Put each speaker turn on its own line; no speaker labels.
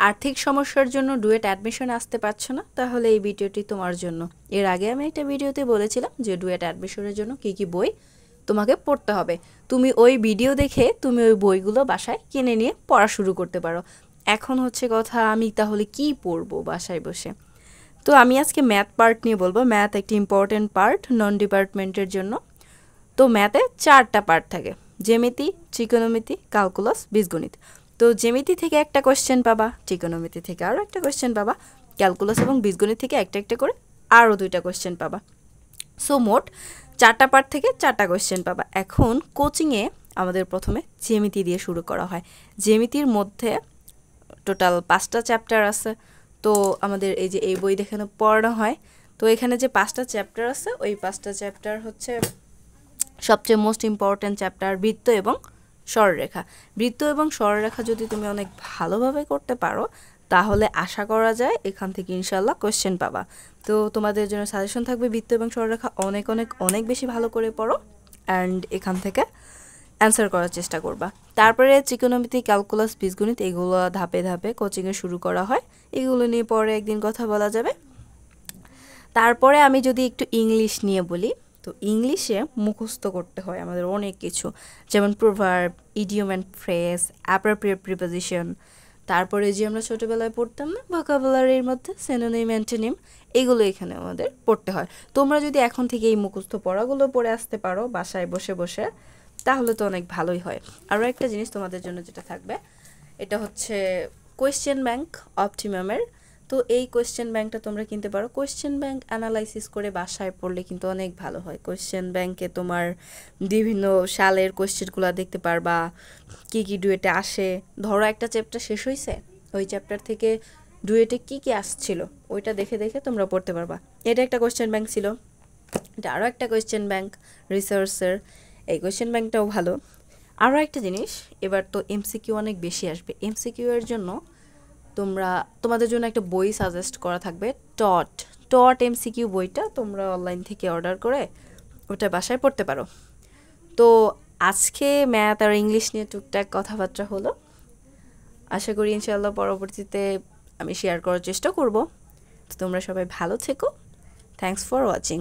আর্থিক সমস্যার জন্য ডুয়েট অ্যাডমিশন আসতে পারছো না, তাহলে এই ভিডিওটি তোমার জন্য। এর আগে আমি একটা ভিডিওতে বলেছিলাম যে ডুয়েট অ্যাডমিশনের জন্য কী কী বই তোমাকে পড়তে হবে। তুমি ওই ভিডিও দেখে তুমি ওই বইগুলো বাসায় কিনে নিয়ে পড়া শুরু করতে পারো। এখন হচ্ছে কথা, আমি তাহলে কি পড়বো বাসায় বসে? তো আমি আজকে ম্যাথ পার্ট নিয়ে বলবো। ম্যাথ একটি ইম্পর্ট্যান্ট পার্ট নন ডিপার্টমেন্টের জন্য। তো ম্যাথে 4টা পার্ট থাকে: জ্যামিতি, ত্রিকোণমিতি, ক্যালকুলাস, বীজগণিত। তো জ্যামিতি থেকে একটা কোয়েশ্চেন পাবা, ত্রিকোণমিতি থেকে আরও একটা কোয়েশ্চেন পাবা, ক্যালকুলাস এবং বীজগণিত থেকে একটা একটা করে আরও 2টা কোয়েশ্চেন পাবা। সো মোট 4টা পার্ট থেকে 4টা কোয়েশ্চেন পাবা। এখন কোচিংয়ে আমাদের প্রথমে জ্যামিতি দিয়ে শুরু করা হয়। জ্যামিতির মধ্যে টোটাল 5টা চ্যাপ্টার আছে। তো আমাদের এই যে এই বই দেখানো পড়ানো হয়, তো এখানে যে 5টা চ্যাপ্টার আছে, ওই 5টা চ্যাপ্টার হচ্ছে সবচেয়ে মোস্ট ইম্পর্ট্যান্ট চ্যাপ্টার বৃত্ত এবং সরলরেখা। বৃত্ত এবং সরলরেখা যদি তুমি অনেক ভালোভাবে করতে পারো, তাহলে আশা করা যায় এখান থেকে ইনশাল্লাহ কোয়েশ্চেন পাবা। তো তোমাদের জন্য সাজেশন থাকবে বৃত্ত এবং সরলরেখা অনেক অনেক অনেক বেশি ভালো করে পড়ো, অ্যান্ড এখান থেকে অ্যান্সার করার চেষ্টা করবা। তারপরে ত্রিকোণমিতি, ক্যালকুলাস, বীজগণিত এগুলো ধাপে ধাপে কোচিংয়ে শুরু করা হয়। এগুলো নিয়ে পরে একদিন কথা বলা যাবে। তারপরে আমি যদি একটু ইংলিশ নিয়ে বলি, তো ইংলিশে মুখস্থ করতে হয় আমাদের অনেক কিছু, যেমন proverb, idiom and phrase, appropriate preposition. তারপরে যে আমরা ছোটোবেলায় পড়তাম না ভোকাবুলারির মধ্যে সিনোনিম, অ্যান্টোনিম, এগুলো এখানে আমাদের পড়তে হয়। তোমরা যদি এখন থেকে এই মুখস্থ পড়াগুলো পড়ে আসতে পারো বাসায় বসে বসে, তাহলে তো অনেক ভালোই হয়। আরও একটা জিনিস তোমাদের জন্য যেটা থাকবে, এটা হচ্ছে কোয়েশ্চেন ব্যাংক অপটিমামের। তো এই কোয়েশ্চেন ব্যাংকটা তোমরা কিনতে পারো। কোয়েশ্চেন ব্যাংক অ্যানালাইসিস করে বাসায় পড়লে কিন্তু অনেক ভালো হয়। কোয়েশ্চেন ব্যাংকে তোমার বিভিন্ন সালের কোয়েশ্চেনগুলো দেখতে পারবা, কী কী ডুয়েটে আসে। ধরো একটা চ্যাপ্টার শেষ হয়েছে, ওই চ্যাপ্টার থেকে ডুয়েটে কী কী আসছিল ওইটা দেখে দেখে তোমরা পড়তে পারবা। এটা একটা কোয়েশ্চেন ব্যাংক ছিল। এটা আরও একটা কোয়েশ্চেন ব্যাংক রিসার্চের, এই কোয়েশ্চেন ব্যাংকটাও ভালো। আরও একটা জিনিস, এবার তো এমসিকিউ অনেক বেশি আসবে। এমসিকিউ এর জন্য তোমাদের জন্য একটা বই সাজেস্ট করা থাকবে, টট টট এমসিকিউ বইটা তোমরা অনলাইন থেকে অর্ডার করে ওটা বাসায় পড়তে পারো। তো আজকে ম্যাথ আর ইংলিশ নিয়ে টুকটাক কথাবার্তা হলো। আশা করি ইনশাআল্লাহ পরবর্তীতে আমি শেয়ার করার চেষ্টা করব। তো তোমরা সবাই ভালো থেকো। Thanks for watching.